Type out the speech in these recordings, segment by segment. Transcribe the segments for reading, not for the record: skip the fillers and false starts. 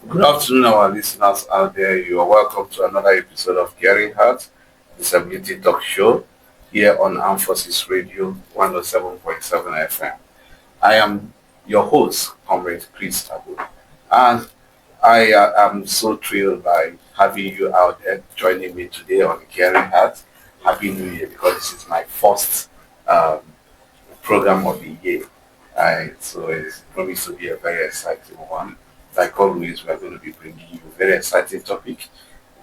Good afternoon, our listeners out there. You are welcome to another episode of Caring Heart, Disability Talk Show, here on Armed Forces Radio 107.7 FM. I am your host, Comrade Chris Abu, and I am so thrilled by having you out there joining me today on Caring Heart. Happy New Year, because this is my first um, program of the year. So it's promised to be a very exciting one. Like always, we are going to be bringing you a very exciting topic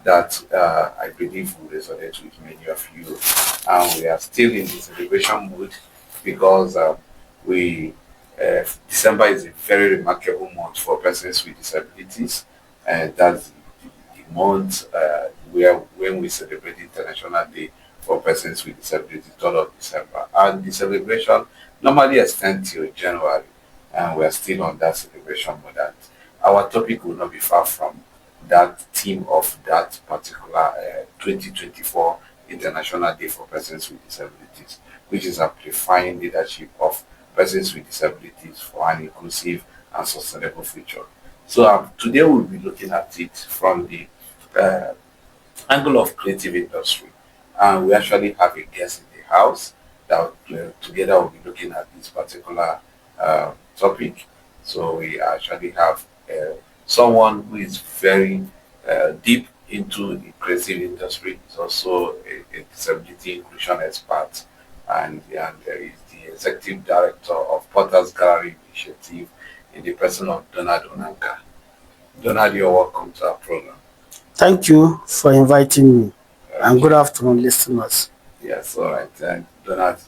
that I believe will resonate with many of you. And we are still in the celebration mood because we December is a very remarkable month for persons with disabilities, and that's the month where when we celebrate International Day for Persons with Disabilities, 3rd of December. And the celebration normally extends till January, and we are still on that celebration mode. And our topic will not be far from that theme of that particular 2024 International Day for Persons with Disabilities, which is amplifying leadership of persons with disabilities for an inclusive and sustainable future. So today we'll be looking at it from the uh, angle of creative industry. And we actually have a guest in the house that together we'll be looking at this particular topic. So we actually have someone who is very deep into the creative industry. He's also a disability inclusion expert, and is the executive director of Potter's Gallery Initiative in the person of Donald Unanka. Donald, you're welcome to our program. Thank you for inviting me, and good Okay. afternoon, listeners. Yes, all right. And Donald,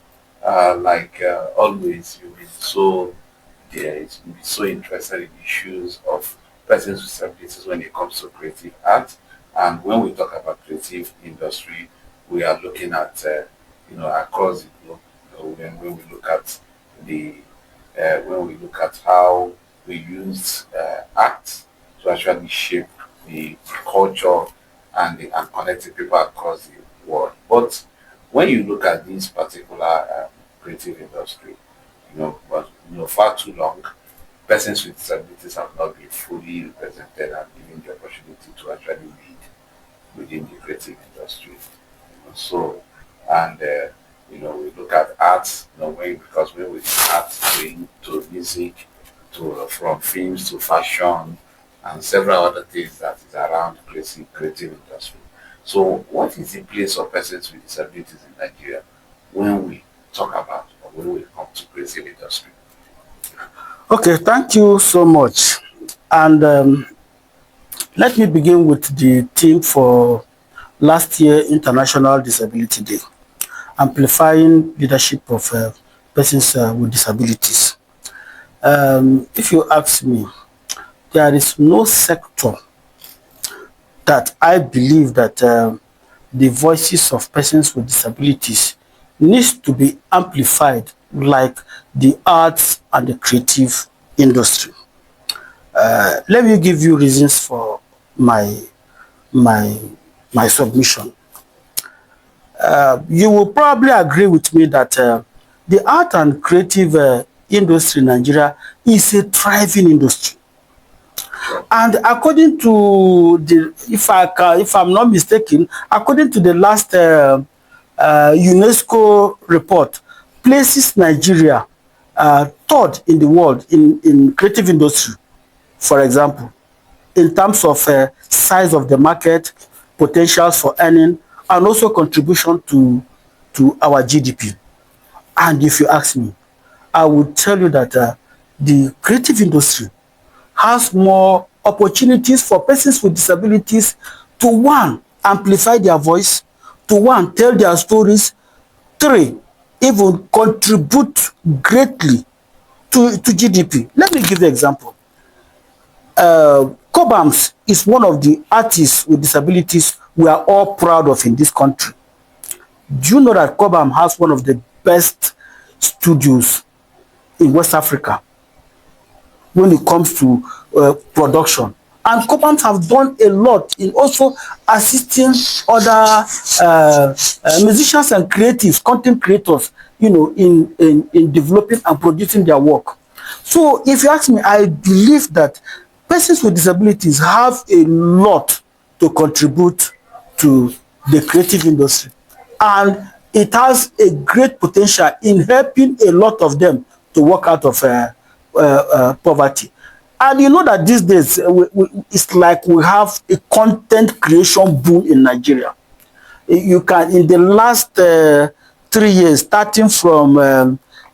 like always, you've been so there, you've been so interested in issues of persons with disabilities when it comes to creative art. And when we talk about creative industry, we are looking at across the globe. When we look at the when we look at how we use art to actually shape the culture and connecting people across the world. But when you look at this particular creative industry, but far too long, persons with disabilities have not been fully represented and given the opportunity to actually lead within the creative industry. So, and we look at art, because when we art to music, to from films to fashion and several other things that is around creative industry. So, what is the place of persons with disabilities in Nigeria when we talk about or when we come to creative industry? Okay, thank you so much. And let me begin with the theme for last year International Disability Day, amplifying leadership of persons with disabilities. If you ask me, there is no sector that I believe that the voices of persons with disabilities needs to be amplified like the arts and the creative industry. Let me give you reasons for my my my submission. You will probably agree with me that the art and creative industry in Nigeria is a thriving industry. Sure. And according to the, if I'm not mistaken, according to the last UNESCO report, places Nigeria third in the world in creative industry, for example, in terms of size of the market, potentials for earning, and also contribution to our GDP. And if you ask me, I would tell you that the creative industry has more opportunities for persons with disabilities to one, amplify their voice, to one, tell their stories, three, even contribute greatly to GDP. Let me give you an example. Cobams is one of the artists with disabilities we are all proud of in this country. Do you know that Cobham has one of the best studios in West Africa when it comes to production? And Cobhams have done a lot in also assisting other musicians and creatives, content creators, in developing and producing their work. So if you ask me, I believe that persons with disabilities have a lot to contribute to the creative industry, and it has a great potential in helping a lot of them to work out of poverty. And you know that these days it's like we have a content creation boom in Nigeria. You can, in the last 3 years, starting from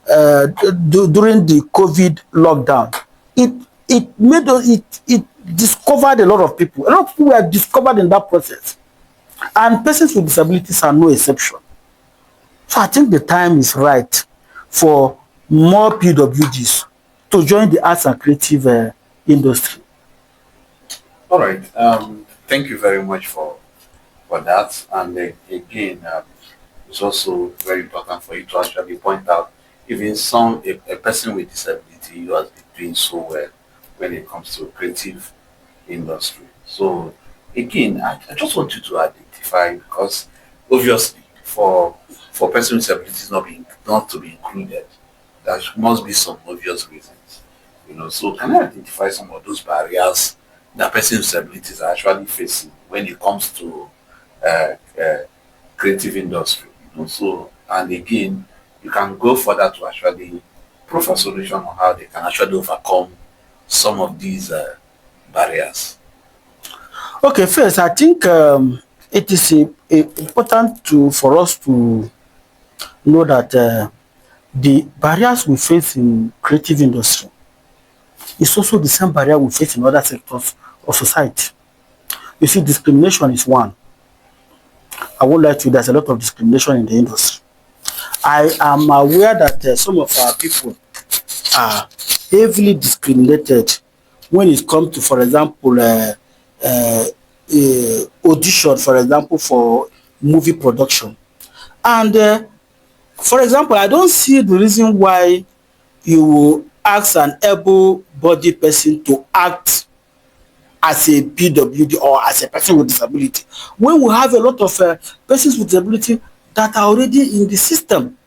during the COVID lockdown, it it discovered a lot of people. A lot of people were discovered in that process, and persons with disabilities are no exception. So I think the time is right for more PWDs to join the arts and creative industry. All right. Thank you very much for that. And again, it's also very important for you to actually point out even a person with disability who has been doing so well when it comes to creative industry. So again, I just want you to identify, because obviously for person with disabilities not to be included, there must be some obvious reasons. So can I identify some of those barriers that person with disabilities are actually facing when it comes to uh, uh, creative industry? So, and again, you can go further to actually proffer solution on how they can actually overcome some of these barriers. Okay, first, I think it is important for us to know that the barriers we face in creative industry is also the same barrier we face in other sectors of society. You see, discrimination is one. I won't lie to you, there's a lot of discrimination in the industry. I am aware that some of our people are heavily discriminated when it comes to, for example, uh, audition, for example, for movie production. And for example, I don't see the reason why you will ask an able-bodied person to act as a PWD or as a person with disability when we have a lot of persons with disability that are already in the system.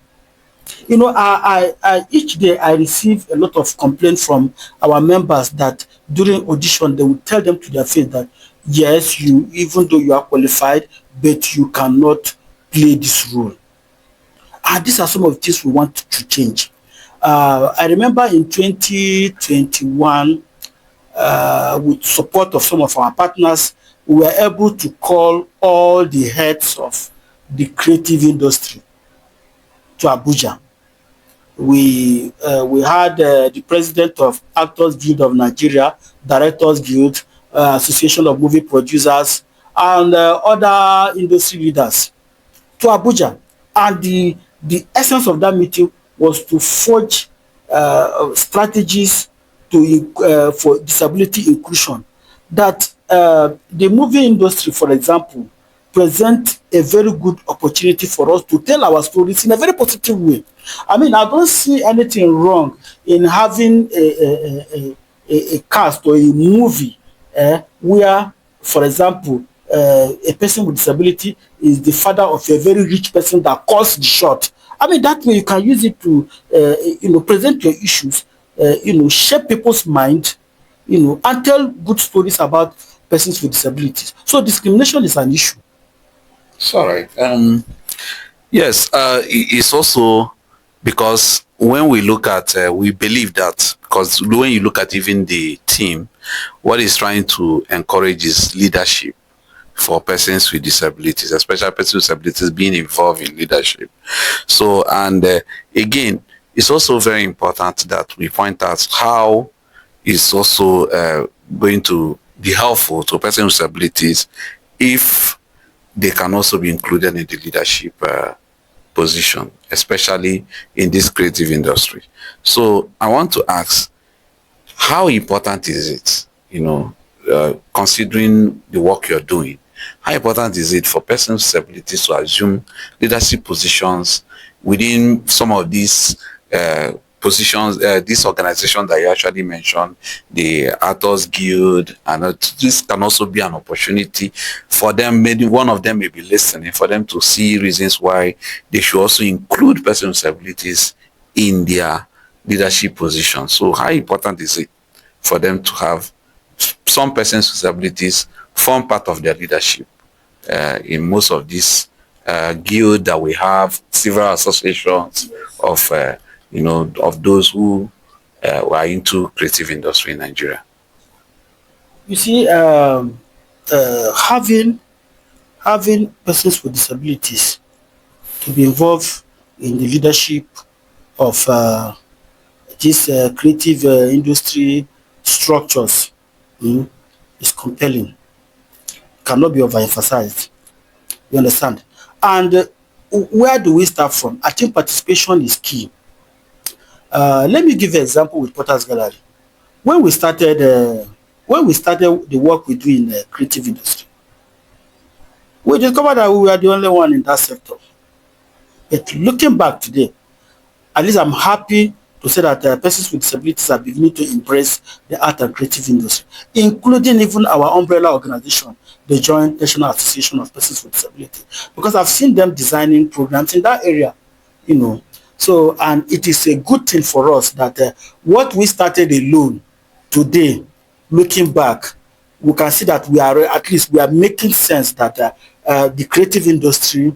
Each day I receive a lot of complaints from our members that during audition they will tell them to their face that yes, you, even though you are qualified, but you cannot play this role. And these are some of the things we want to change. I remember in 2021, with support of some of our partners, we were able to call all the heads of the creative industry to Abuja. We had the president of Actors Guild of Nigeria, Directors Guild, Association of Movie Producers, and other industry leaders to Abuja. And the essence of that meeting was to forge strategies for disability inclusion. That the movie industry, for example, present a very good opportunity for us to tell our stories in a very positive way. I mean, I don't see anything wrong in having a cast or a movie where, for example, a person with disability is the father of a very rich person that calls the shot. I mean, that way you can use it to, present your issues, shape people's mind, and tell good stories about persons with disabilities. So discrimination is an issue. It's all right. Yes, it's also because when we look at, we believe that, because when you look at even the team, what is trying to encourage is leadership for persons with disabilities, especially persons with disabilities being involved in leadership. So, and again, it's also very important that we point out how it's also going to be helpful to persons with disabilities if they can also be included in the leadership position, especially in this creative industry. So I want to ask, how important is it, considering the work you're doing, how important is it for persons with disabilities to assume leadership positions within some of these positions, this organization that you actually mentioned, the Actors Guild, and this can also be an opportunity for them. Maybe one of them may be listening, for them to see reasons why they should also include persons with disabilities in their leadership position. So how important is it for them to have some persons with disabilities form part of their leadership in most of these guild that we have, several associations of of those who are into creative industry in Nigeria. You see, having persons with disabilities to be involved in the leadership of these creative industry structures is compelling, cannot be overemphasized. You understand? And where do we start from? I think participation is key. Let me give you an example with Potter's Gallery. When we started, the work we do in the creative industry, we discovered that we were the only one in that sector. But looking back today, at least I'm happy to say that persons with disabilities are beginning to embrace the art and creative industry, including even our umbrella organization, the Joint National Association of Persons with Disabilities, because I've seen them designing programs in that area, you know. So, and it is a good thing for us that what we started alone today, looking back, we can see that we are, at least we are making sense that the creative industry,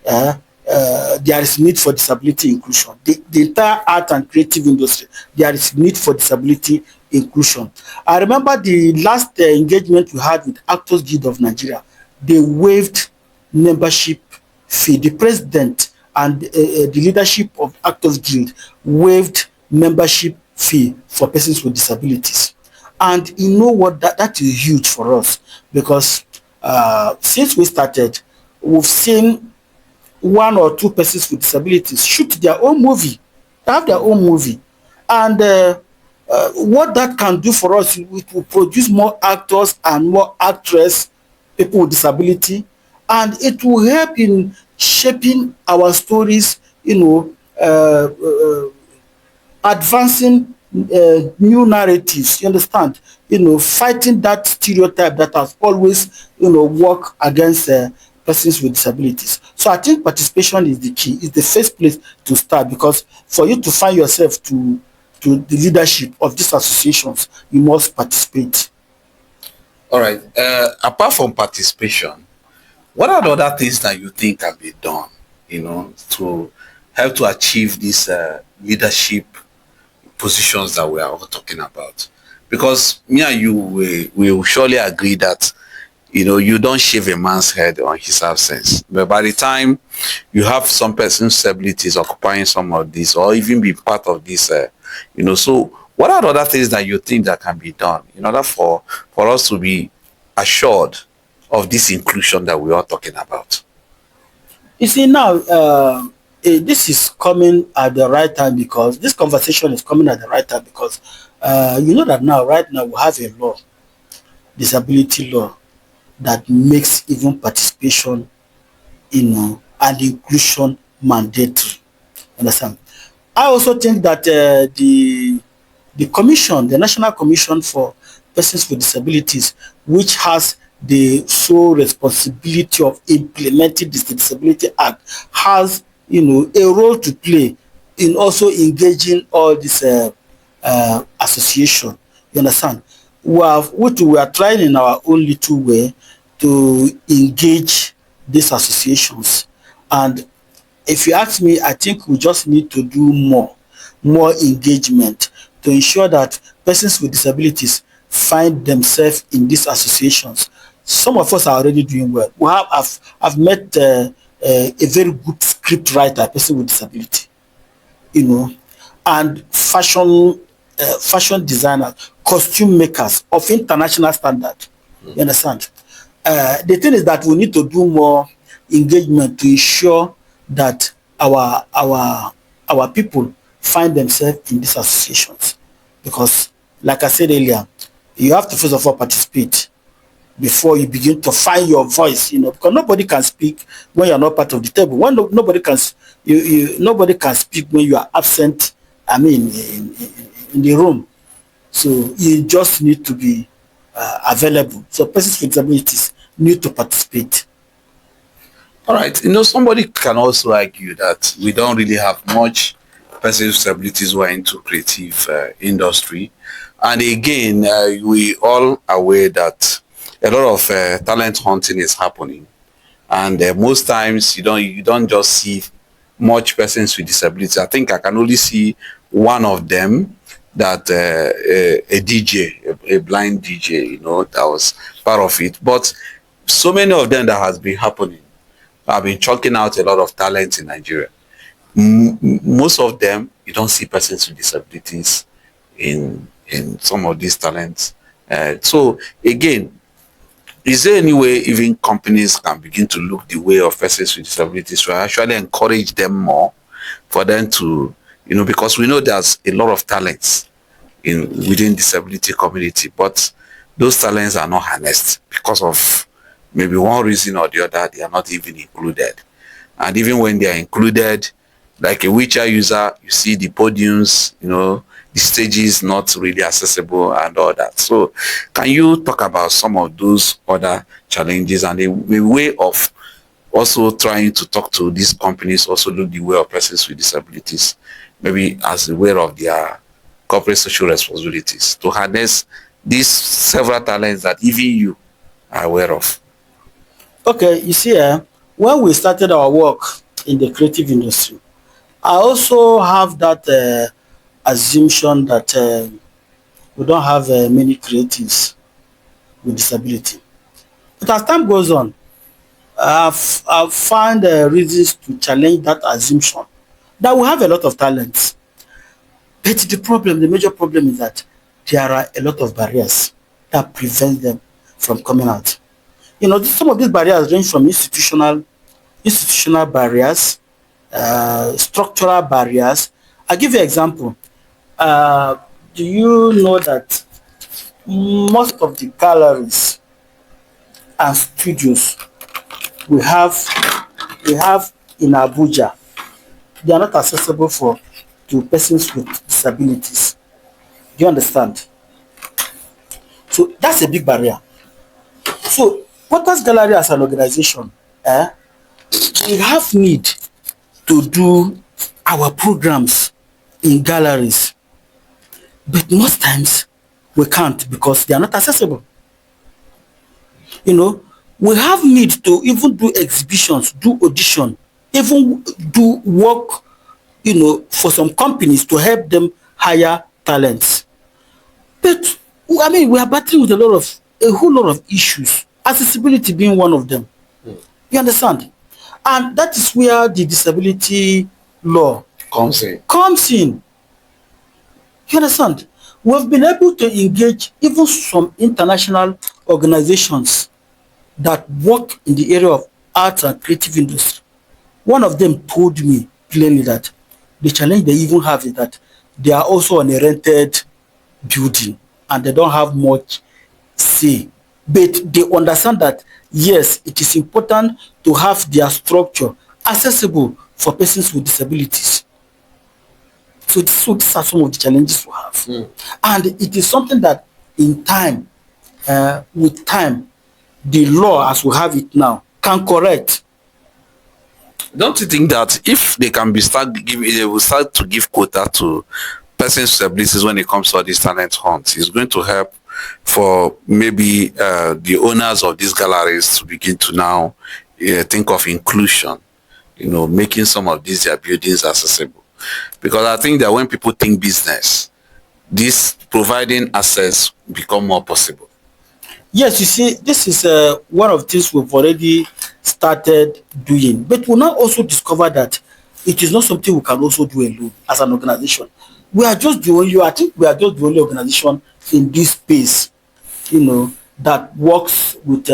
there is need for disability inclusion. The entire art and creative industry, there is need for disability inclusion. I remember the last engagement we had with Actors Guild of Nigeria. They waived membership fee. The president and the leadership of Actors Guild waived membership fee for persons with disabilities. And you know what? That is huge for us, because since we started, we've seen one or two persons with disabilities shoot their own movie, have their own movie. And what that can do for us, it will produce more actors and more actresses, people with disability, and it will help in shaping our stories, advancing new narratives, you understand, fighting that stereotype that has always, worked against persons with disabilities. So I think participation is the key, is the first place to start, because for you to find yourself to the leadership of these associations, you must participate. All right. Apart from participation, what are the other things that you think can be done, to help to achieve these leadership positions that we are all talking about? Because me and you, we will surely agree that you don't shave a man's head on his absence. But by the time you have some person's disabilities occupying some of this, or even be part of this, so what are the other things that you think that can be done in order for us to be assured of this inclusion that we are talking about? You see, now, this is coming at the right time, because this conversation is coming at the right time, because you know that right now we have a law, disability law, that makes even participation, and inclusion mandatory. Understand? I also think that the commission, the National Commission for Persons with Disabilities, which has the sole responsibility of implementing this Disability Act, has a role to play in also engaging all this association. You understand? We are trying in our own little way to engage these associations, and if you ask me, I think we just need to do more engagement to ensure that persons with disabilities find themselves in these associations. Some of us are already doing well. I've met a very good script writer, person with disability, and fashion designers, costume makers of international standard. You understand? The thing is that we need to do more engagement to ensure that our people find themselves in these associations, because, like I said earlier, you have to first of all participate before you begin to find your voice. Because nobody can speak when you are not part of the table. When nobody can nobody can speak when you are absent. I mean, in the room. So you just need to be available. So persons with disabilities need to participate. All right. Somebody can also argue that we don't really have much persons with disabilities who are into creative industry. And again, we all aware that a lot of talent hunting is happening, and most times you don't just see much persons with disabilities. I think I can only see one of them, that a DJ, a blind DJ, that was part of it. But so many of them that has been happening have been chalking out a lot of talent in Nigeria. Most of them, you don't see persons with disabilities in some of these talents. So again, is there any way even companies can begin to look the way of persons with disabilities to actually encourage them more, for them to, because we know there's a lot of talents within disability community, but those talents are not harnessed because of maybe one reason or the other. They are not even included. And even when they are included, like a wheelchair user, you see the podiums, the stages not really accessible and all that. So can you talk about some of those other challenges and a way of also trying to talk to these companies, also look the way of persons with disabilities, maybe as a way of their corporate social responsibilities, to harness these several talents that even you are aware of? Okay, you see, when we started our work in the creative industry, I also have that assumption that we don't have many creatives with disability. But as time goes on, I've found reasons to challenge that assumption that we have a lot of talents. But the major problem is that there are a lot of barriers that prevent them from coming out. Some of these barriers range from institutional barriers, structural barriers. I'll give you an example. Do you know that most of the galleries and studios we have in Abuja, they are not accessible to persons with disabilities? Do you understand? So that's a big barrier. So Potters Gallery as an organization, we have need to do our programs in galleries, but most times we can't because they are not accessible. We have need to even do exhibitions, do audition, even do work, for some companies to help them hire talents. But we are battling with a whole lot of issues, accessibility being one of them. You understand? And that is where the disability law comes in. You understand? We've been able to engage even some international organizations that work in the area of arts and creative industry. One of them told me plainly that the challenge they even have is that they are also on a rented building and they don't have much say. But they understand that, yes, it is important to have their structure accessible for persons with disabilities. So these are some of the challenges we have. And it is something that with time, the law as we have it now can correct. Don't you think that if they can they will start to give quota to persons with disabilities when it comes to all these talent hunts, it's going to help for maybe the owners of these galleries to begin to now think of inclusion, making some of these their buildings accessible? Because I think that when people think business, this providing access become more possible. Yes, you see, this is one of the things we've already started doing. But we now also discover that it is not something we can also do alone as an organization. I think we are just the only organization in this space, that works with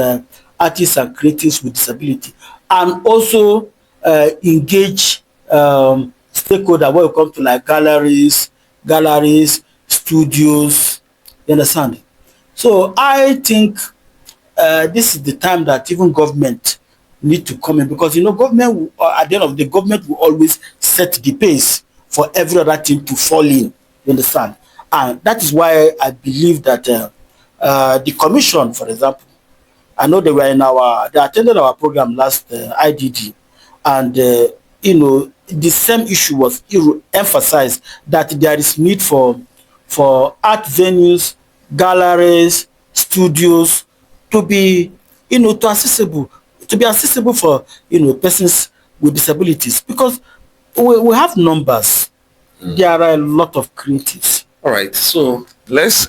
artists and creatives with disability, and also engage stakeholders when it comes to like galleries, studios. You understand? So I think this is the time that even government need to come in, because government at the end of the day, government will always set the pace for every other thing to fall in. You understand? And that is why I believe that the commission, for example, I know they attended our program last IDD, and the same issue was emphasized, that there is need for art venues, galleries, studios to be accessible for persons with disabilities, because we have numbers. There are a lot of creatives. All right, so let's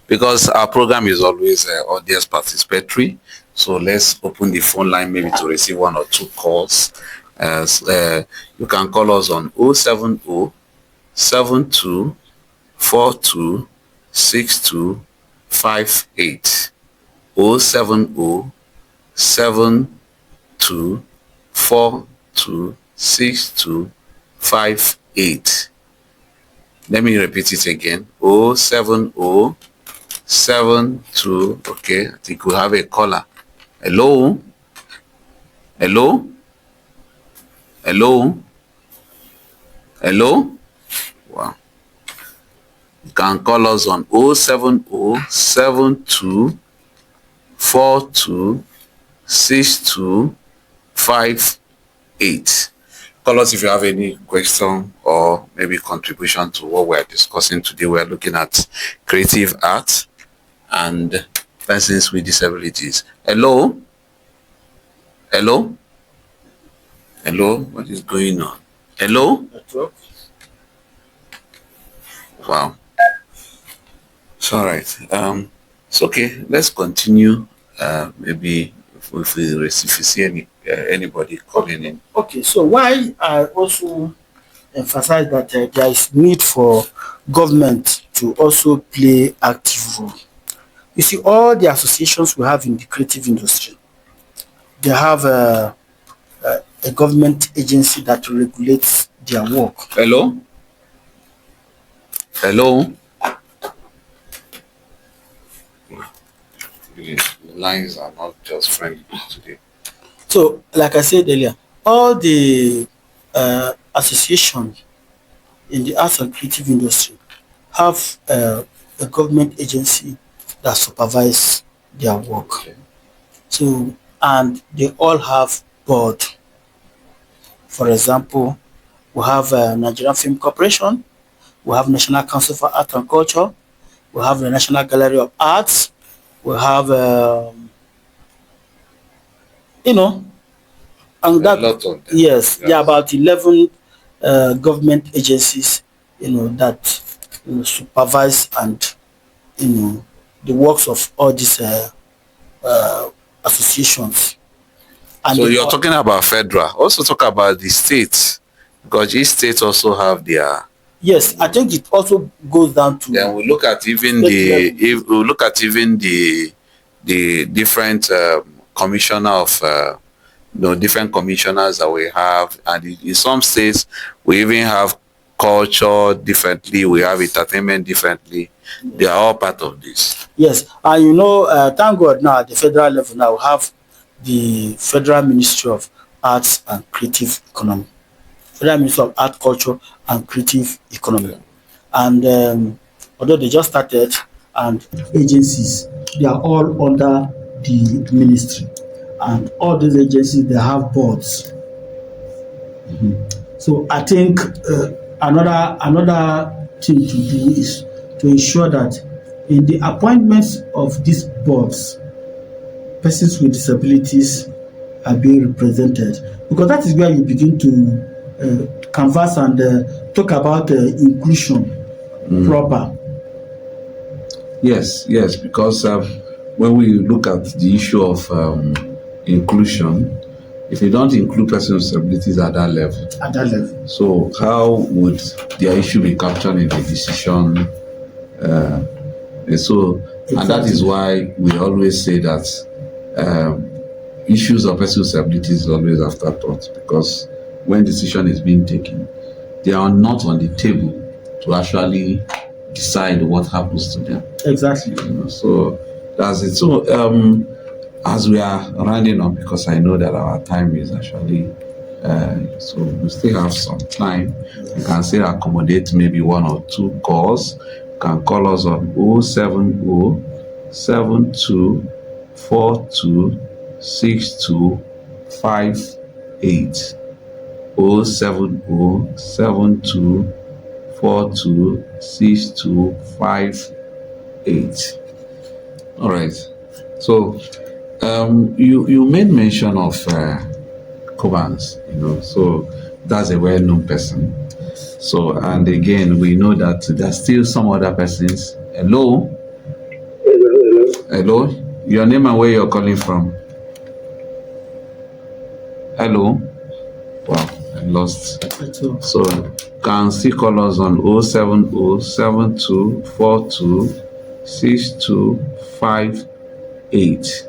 because our program is always audience participatory, so let's open the phone line maybe to receive one or two calls. As you can call us on 070 72 42 62 58, 070 72 42 62 58. Let me repeat it again. 070 72. Okay, I think we have a caller. Hello? Hello? Hello? Hello? Wow. You can call us on 070 72 42 62 58. Call us if you have any question or maybe contribution to what we're discussing today. We're looking at creative art and persons with disabilities. Hello? Hello? Hello? What is going on? Hello? Wow. It's all right. It's okay. Let's continue. Maybe if we see anybody calling in. Okay, so why I also emphasize that there is need for government to also play active role. You see, all the associations we have in the creative industry, they have a government agency that regulates their work. Hello? Hello? The lines are not just friendly today. So, like I said earlier, all the associations in the arts and creative industry have a government agency that supervise their work. Okay. So, and they all have board. For example, we have Nigerian Film Corporation, we have National Council for Art and Culture, we have the National Gallery of Arts, we have and that, a lot of them. yes, there are about 11 government agencies, that supervise and the works of all these associations. And so you're talking about federal. Also talk about the states, because each state also have their. Yes, I think it also goes down to. Then we look at even the different commissioner of different commissioners that we have, and in some states we even have culture differently, we have entertainment differently. They are all part of this. Yes, and thank God now at the federal level now we have the Federal Ministry of Arts and Creative Economy, Federal Ministry of Art, Culture and Creative Economy. And although they just started, and agencies, they are all under the ministry, and all these agencies, they have boards. So I think another thing to do is to ensure that in the appointments of these boards, persons with disabilities are being represented, because that is where you begin to canvass and talk about inclusion proper. Yes, because when we look at the issue of inclusion, if you don't include persons with disabilities at that level, so how would their issue be captured in the decision? And that is why we always say that issues of persons with disabilities is always afterthought, because when decision is being taken, they are not on the table to actually decide what happens to them. Exactly. So that's it. So as we are rounding up, because I know that our time is actually so we still have some time. You can still accommodate maybe one or two calls. You can call us on 070 72 42 62 58, 07072426258. All right. So you made mention of Cobans, so that's a well-known person. So, and again, we know that there's still some other persons. Hello? Hello? Your name and where you're calling from? Hello? Wow, I lost. So, can still call us on 07072426258.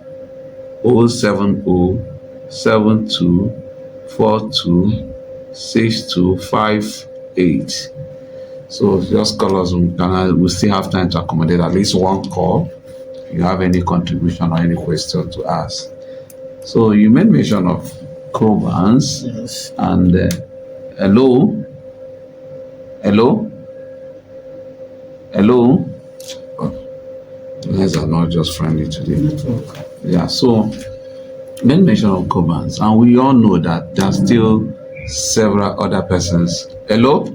07072426258. So just call us. We still have time to accommodate at least one call if you have any contribution or any question to ask. So you made mention of Cobans. Yes. And hello? Oh, lines are not just friendly today. Yeah, so made mention of Cobans, and we all know that there are still several other persons. Hello?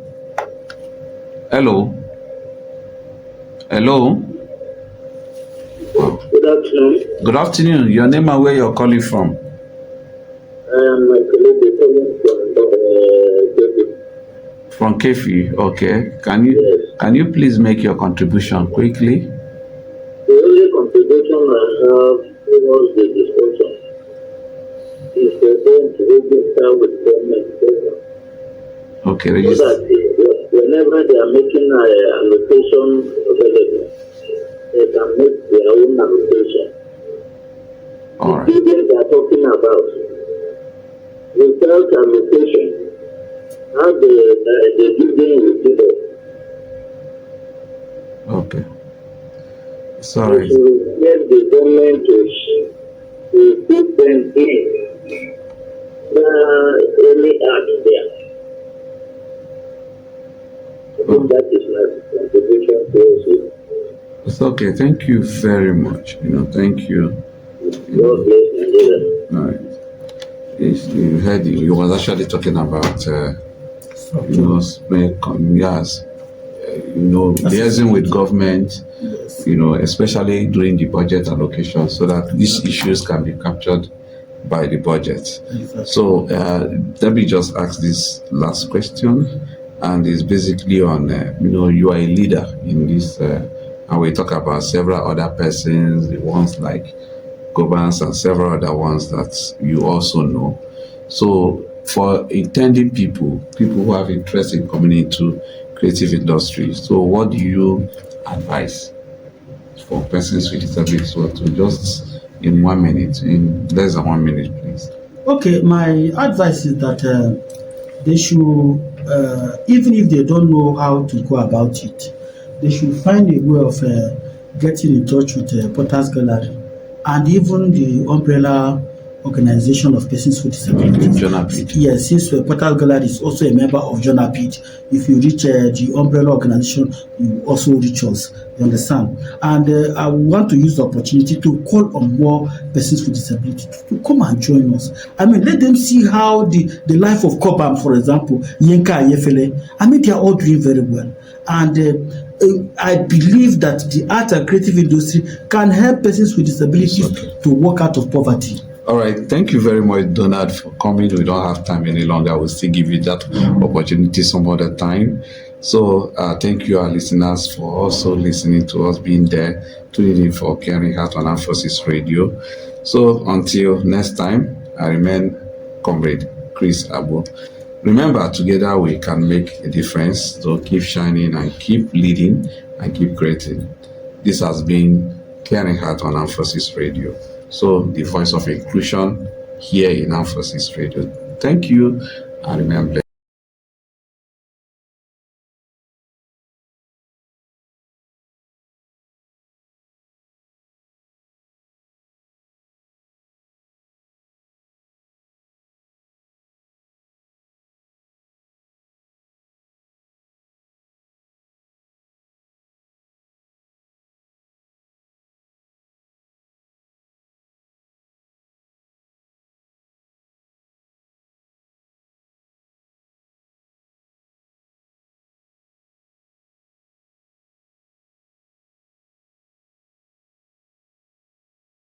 Wow. Good afternoon. Good afternoon. Your name and where you're calling from? I am calling From Kefi. Okay. Can you please make your contribution quickly? The only contribution I have was the discussion. Is going to register with government program. Okay, So register. that whenever they are making an allocation available, they can make their own allocation. All The right. building they are talking about, without allocation, how the building will be there. Okay. Sorry. To get the government to put them in any act there. I think that is my contribution to us. It's okay. Thank you very much. Thank you. God bless Nigeria. All right. Yes, you heard you was actually talking about liaising with government, especially during the budget allocation, so that these issues can be captured by the budget. Exactly. So let me just ask this last question, and it's basically on you are a leader in this, and we talk about several other persons, the ones like Gobans and several other ones that you also know. So for intending people who have interest in coming into creative industry, so what do you advise for persons with disabilities? So to just in less than 1 minute, please. Okay, my advice is that they should, even if they don't know how to go about it, they should find a way of getting in touch with Porters Gallery and even the umbrella organization of persons with disabilities. Jonapid. Yes, since Porters Gallery is also a member of Jonapid, if you reach the umbrella organization, you also reach us. You understand? And I want to use the opportunity to call on more persons with disabilities to come and join us. I mean, let them see how the life of Cobham, for example, Yenka and Yefele, I mean, they are all doing very well. And I believe that the art and creative industry can help persons with disabilities to walk out of poverty. All right. Thank you very much, Donald, for coming. We don't have time any longer. I will still give you that opportunity some other time. So thank you, our listeners, for also listening to us, being there, tuning in for Caring Heart on Armed Forces Radio. So until next time, I remain Comrade Chris Abu. Remember, together we can make a difference. So keep shining and keep leading and keep creating. This has been Caring Heart on Armed Forces Radio. So the voice of inclusion here in Armed Forces Radio. Thank you, and remember.